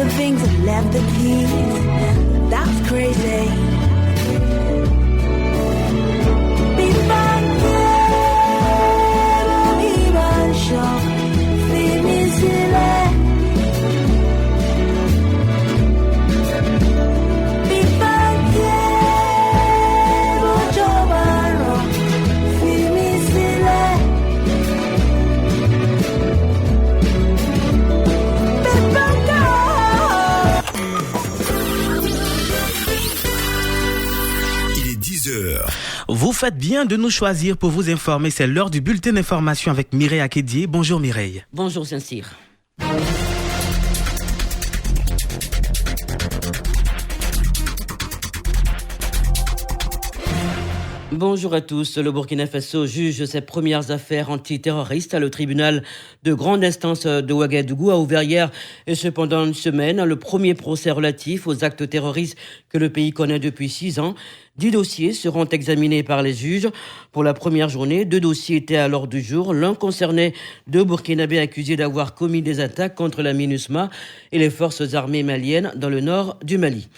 the things that left the keys. That's crazy. Vous faites bien de nous choisir pour vous informer. C'est l'heure du bulletin d'information avec Mireille Akédié. Bonjour Mireille. Bonjour Saint-Cyr. Bonjour à tous. Le Burkina Faso juge ses premières affaires antiterroristes. Le tribunal de grande instance de Ouagadougou a ouvert hier et cependant une semaine le premier procès relatif aux actes terroristes que le pays connaît depuis 6 ans. 10 dossiers seront examinés par les juges. Pour la première journée, 2 dossiers étaient à l'ordre du jour. L'un concernait 2 Burkinabés accusés d'avoir commis des attaques contre la MINUSMA et les forces armées maliennes dans le nord du Mali.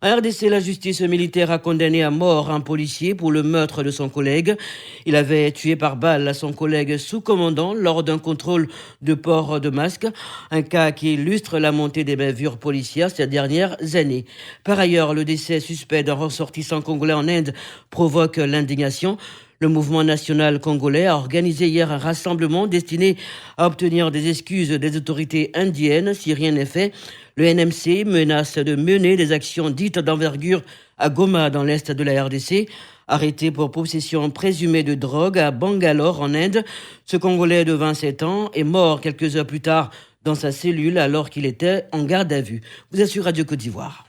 En RDC, la justice militaire a condamné à mort un policier pour le meurtre de son collègue. Il avait tué par balle son collègue sous-commandant lors d'un contrôle de port de masque, un cas qui illustre la montée des bavures policières ces dernières années. Par ailleurs, le décès suspect d'un ressortissant congolais en Inde provoque l'indignation. Le mouvement national congolais a organisé hier un rassemblement destiné à obtenir des excuses des autorités indiennes si rien n'est fait. Le NMC menace de mener des actions dites d'envergure à Goma dans l'est de la RDC. Arrêté pour possession présumée de drogue à Bangalore en Inde, ce Congolais de 27 ans est mort quelques heures plus tard dans sa cellule alors qu'il était en garde à vue. Vous êtes sur Radio Côte d'Ivoire.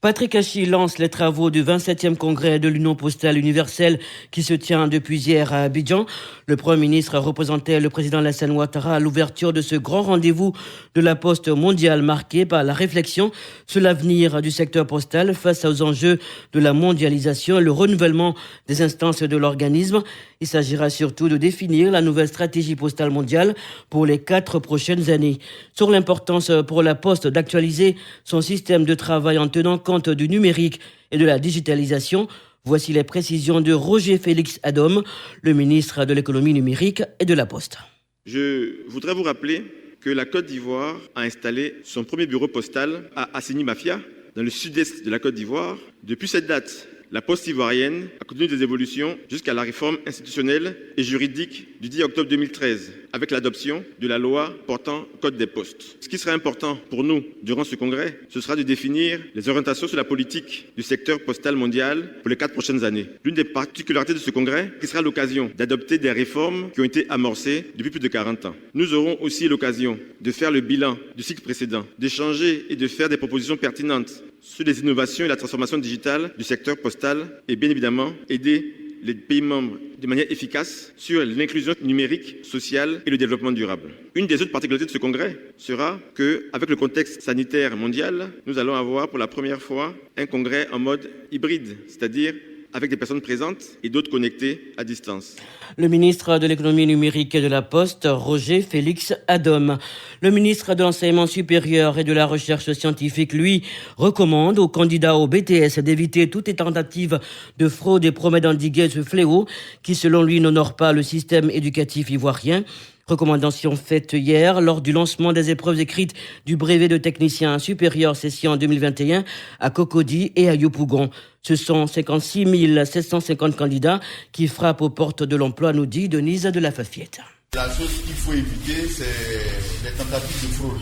Patrick Hachi lance les travaux du 27e congrès de l'Union postale universelle qui se tient depuis hier à Abidjan. Le Premier ministre représentait le président Alassane Ouattara à l'ouverture de ce grand rendez-vous de la poste mondiale marqué par la réflexion sur l'avenir du secteur postal face aux enjeux de la mondialisation et le renouvellement des instances de l'organisme. Il s'agira surtout de définir la nouvelle stratégie postale mondiale pour les 4 prochaines années. Sur l'importance pour la Poste d'actualiser son système de travail en tenant compte du numérique et de la digitalisation, voici les précisions de Roger Félix Adom, le ministre de l'économie numérique et de la Poste. Je voudrais vous rappeler que la Côte d'Ivoire a installé son premier bureau postal à Assini Mafia, dans le sud-est de la Côte d'Ivoire. Depuis cette date, la Poste ivoirienne a connu des évolutions jusqu'à la réforme institutionnelle et juridique du 10 octobre 2013, avec l'adoption de la loi portant Code des postes. Ce qui sera important pour nous durant ce congrès, ce sera de définir les orientations sur la politique du secteur postal mondial pour les 4 prochaines années. L'une des particularités de ce congrès, qui sera l'occasion d'adopter des réformes qui ont été amorcées depuis plus de 40 ans. Nous aurons aussi l'occasion de faire le bilan du cycle précédent, d'échanger et de faire des propositions pertinentes sur les innovations et la transformation digitale du secteur postal et bien évidemment aider les pays membres de manière efficace sur l'inclusion numérique, sociale et le développement durable. Une des autres particularités de ce congrès sera qu'avec le contexte sanitaire mondial, nous allons avoir pour la première fois un congrès en mode hybride, c'est-à-dire avec des personnes présentes et d'autres connectées à distance. Le ministre de l'économie numérique et de la Poste, Roger Félix Adom. Le ministre de l'enseignement supérieur et de la recherche scientifique, lui, recommande aux candidats au BTS d'éviter toutes les tentatives de fraude et promet d'endiguer ce fléau qui, selon lui, n'honore pas le système éducatif ivoirien. Recommandation faite hier lors du lancement des épreuves écrites du brevet de technicien supérieur session 2021 à Cocody et à Yopougon. Ce sont 56 750 candidats qui frappent aux portes de l'emploi, nous dit Denise de la Fafiette. La chose qu'il faut éviter, c'est les tentatives de fraude.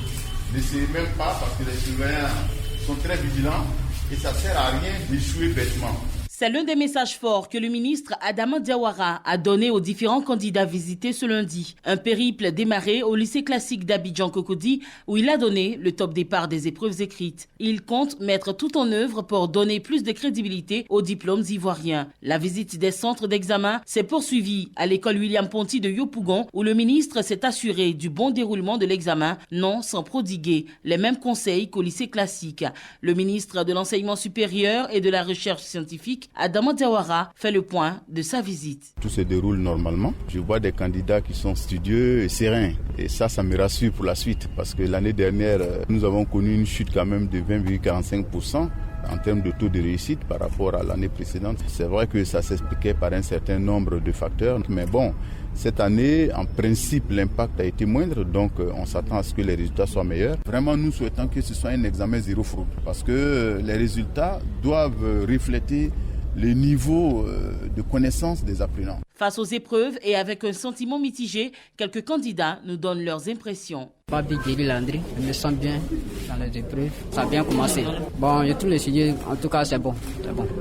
N'essayez même pas parce que les surveillants sont très vigilants et ça ne sert à rien d'échouer bêtement. C'est l'un des messages forts que le ministre Adama Diawara a donné aux différents candidats visités ce lundi. Un périple démarré au lycée classique d'Abidjan-Cocody où il a donné le top départ des épreuves écrites. Il compte mettre tout en œuvre pour donner plus de crédibilité aux diplômes ivoiriens. La visite des centres d'examen s'est poursuivie à l'école William Ponty de Yopougon où le ministre s'est assuré du bon déroulement de l'examen, non sans prodiguer les mêmes conseils qu'au lycée classique. Le ministre de l'enseignement supérieur et de la recherche scientifique République, Adama Diawara, fait le point de sa visite. Tout se déroule normalement. Je vois des candidats qui sont studieux et sereins. Et ça me rassure pour la suite. Parce que l'année dernière, nous avons connu une chute quand même de 20,45%. En termes de taux de réussite par rapport à l'année précédente. C'est vrai que ça s'expliquait par un certain nombre de facteurs, mais bon, cette année, en principe, l'impact a été moindre, donc on s'attend à ce que les résultats soient meilleurs. Vraiment, nous souhaitons que ce soit un examen zéro fraude, parce que les résultats doivent refléter le niveau de connaissance des apprenants. Face aux épreuves et avec un sentiment mitigé, quelques candidats nous donnent leurs impressions. Babi Djeli Landry, je me sens bien dans les épreuves. Ça a bien commencé. Bon, j'ai tous les sujets, en tout cas c'est bon,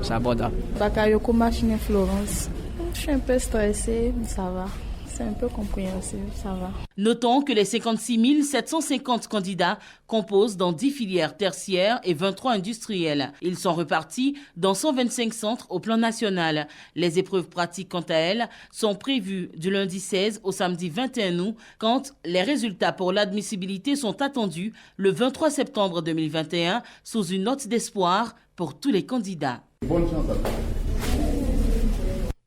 c'est abordable. Bakayoko Machine Florence. Je suis un peu stressée, mais ça va. C'est un peu compréhensible, ça va. Notons que les 56 750 candidats composent dans 10 filières tertiaires et 23 industrielles. Ils sont repartis dans 125 centres au plan national. Les épreuves pratiques, quant à elles, sont prévues du lundi 16 au samedi 21 août, quand les résultats pour l'admissibilité sont attendus le 23 septembre 2021 sous une note d'espoir pour tous les candidats. Bonne chance à vous.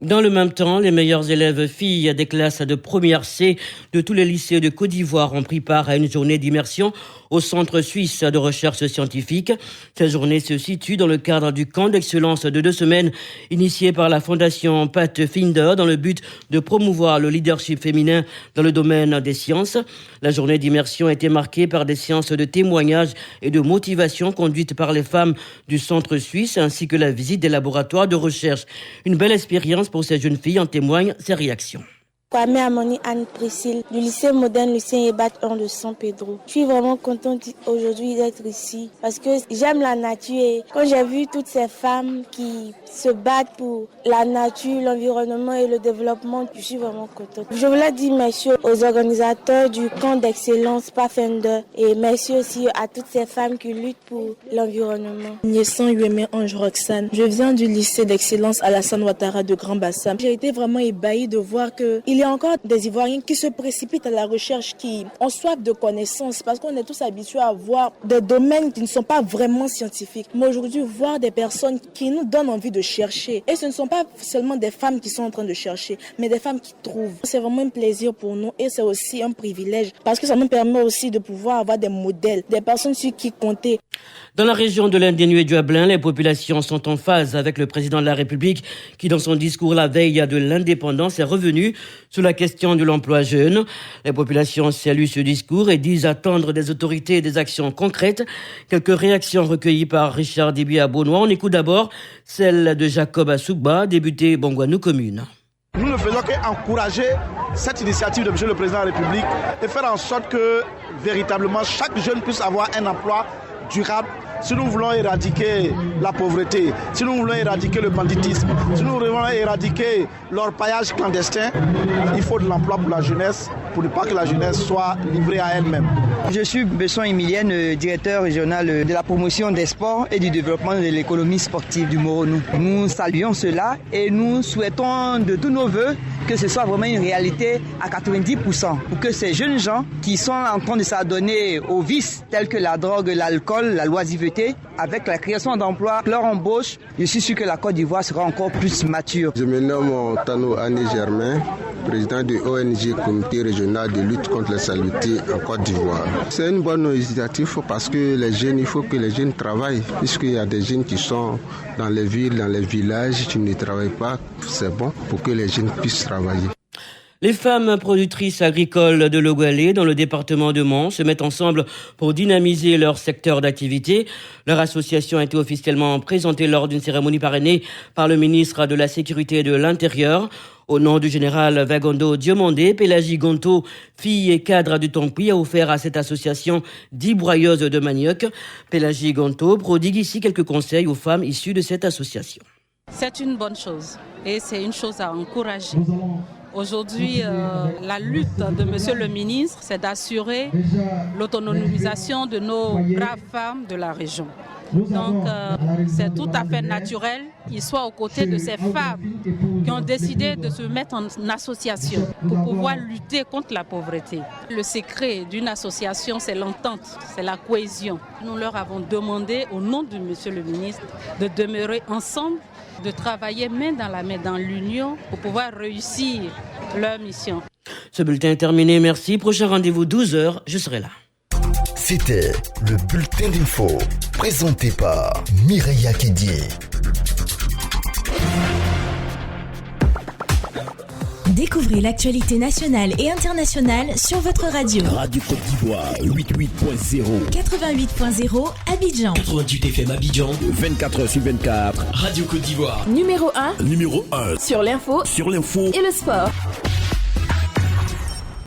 Dans le même temps, les meilleures élèves filles des classes de première C de tous les lycées de Côte d'Ivoire ont pris part à une journée d'immersion au Centre suisse de recherche scientifique. Cette journée se situe dans le cadre du camp d'excellence de 2 semaines initié par la Fondation Pathfinder dans le but de promouvoir le leadership féminin dans le domaine des sciences. La journée d'immersion a été marquée par des séances de témoignage et de motivation conduites par les femmes du Centre suisse ainsi que la visite des laboratoires de recherche. Une belle expérience pour ces jeunes filles, en témoignent ses réactions. Kwame Amoni Anne Priscille du lycée moderne Lucien Ebat 1 de San Pedro. Je suis vraiment contente aujourd'hui d'être ici parce que j'aime la nature et quand j'ai vu toutes ces femmes qui se battent pour la nature, l'environnement et le développement, je suis vraiment contente. Je voulais dire merci aux organisateurs du camp d'excellence Pathfinder et merci aussi à toutes ces femmes qui luttent pour l'environnement. Niessan Yueme Ange Roxane. Je viens du lycée d'excellence Alassane Ouattara de Grand Bassam. J'ai été vraiment ébahie de voir qu'il y a encore des Ivoiriens qui se précipitent à la recherche, qui ont soif de connaissances parce qu'on est tous habitués à voir des domaines qui ne sont pas vraiment scientifiques. Mais aujourd'hui, voir des personnes qui nous donnent envie de chercher. Et ce ne sont pas seulement des femmes qui sont en train de chercher, mais des femmes qui trouvent. C'est vraiment un plaisir pour nous et c'est aussi un privilège parce que ça nous permet aussi de pouvoir avoir des modèles, des personnes sur qui compter. Dans la région de l'Indénu et du Hablin, les populations sont en phase avec le président de la République qui, dans son discours la veille de l'indépendance, est revenu sur la question de l'emploi jeune. Les populations saluent ce discours et disent attendre des autorités des actions concrètes. Quelques réactions recueillies par Richard Déby à Beaunois. On écoute d'abord celle de Jacob Assougba, député Bongouanou Commune. Nous ne faisons qu'encourager cette initiative de M. le Président de la République et faire en sorte que véritablement chaque jeune puisse avoir un emploi durable. Si nous voulons éradiquer la pauvreté, si nous voulons éradiquer le banditisme, si nous voulons éradiquer l'orpaillage clandestin, il faut de l'emploi pour la jeunesse, pour ne pas que la jeunesse soit livrée à elle-même. Je suis Besson Emilienne, directeur régional de la promotion des sports et du développement de l'économie sportive du Moronou. Nous saluons cela et nous souhaitons de tous nos voeux que ce soit vraiment une réalité à 90% pour que ces jeunes gens qui sont en train de s'adonner aux vices tels que la drogue, l'alcool, la loisiveté, avec la création d'emplois, leur embauche, je suis sûr que la Côte d'Ivoire sera encore plus mature. Je me nomme Tano Anne Germain, président de ONG Comité régional de lutte contre la saleté en Côte d'Ivoire. C'est une bonne initiative parce que les jeunes, il faut que les jeunes travaillent, puisqu'il y a des jeunes qui sont dans les villes, dans les villages, qui ne travaillent pas. C'est bon pour que les jeunes puissent travailler. Les femmes productrices agricoles de l'Ogoalé, dans le département de Mans, se mettent ensemble pour dynamiser leur secteur d'activité. Leur association a été officiellement présentée lors d'une cérémonie parrainée par le ministre de la Sécurité et de l'Intérieur. Au nom du général Vagondo Diomandé, Pélagie Gonto, fille et cadre du Tonkpi, a offert à cette association 10 broyeuses de manioc. Pélagie Gonto prodigue ici quelques conseils aux femmes issues de cette association. C'est une bonne chose et c'est une chose à encourager. Aujourd'hui, la lutte de Monsieur le ministre, c'est d'assurer l'autonomisation de nos braves femmes de la région. Donc, c'est tout à fait naturel qu'ils soient aux côtés de ces femmes qui ont décidé de se mettre en association pour pouvoir lutter contre la pauvreté. Le secret d'une association, c'est l'entente, c'est la cohésion. Nous leur avons demandé, au nom de Monsieur le ministre, de demeurer ensemble de travailler main dans la main dans l'union pour pouvoir réussir leur mission. Ce bulletin est terminé, merci. Prochain rendez-vous 12h, je serai là. C'était le bulletin d'info, présenté par Mireille Akédié. Découvrez l'actualité nationale et internationale sur votre radio. Radio Côte d'Ivoire, 88.0. 88.0 Abidjan. 88 FM Abidjan. 24h/24. Radio Côte d'Ivoire. Numéro 1. Numéro 1. Sur l'info. Sur l'info. Et le sport.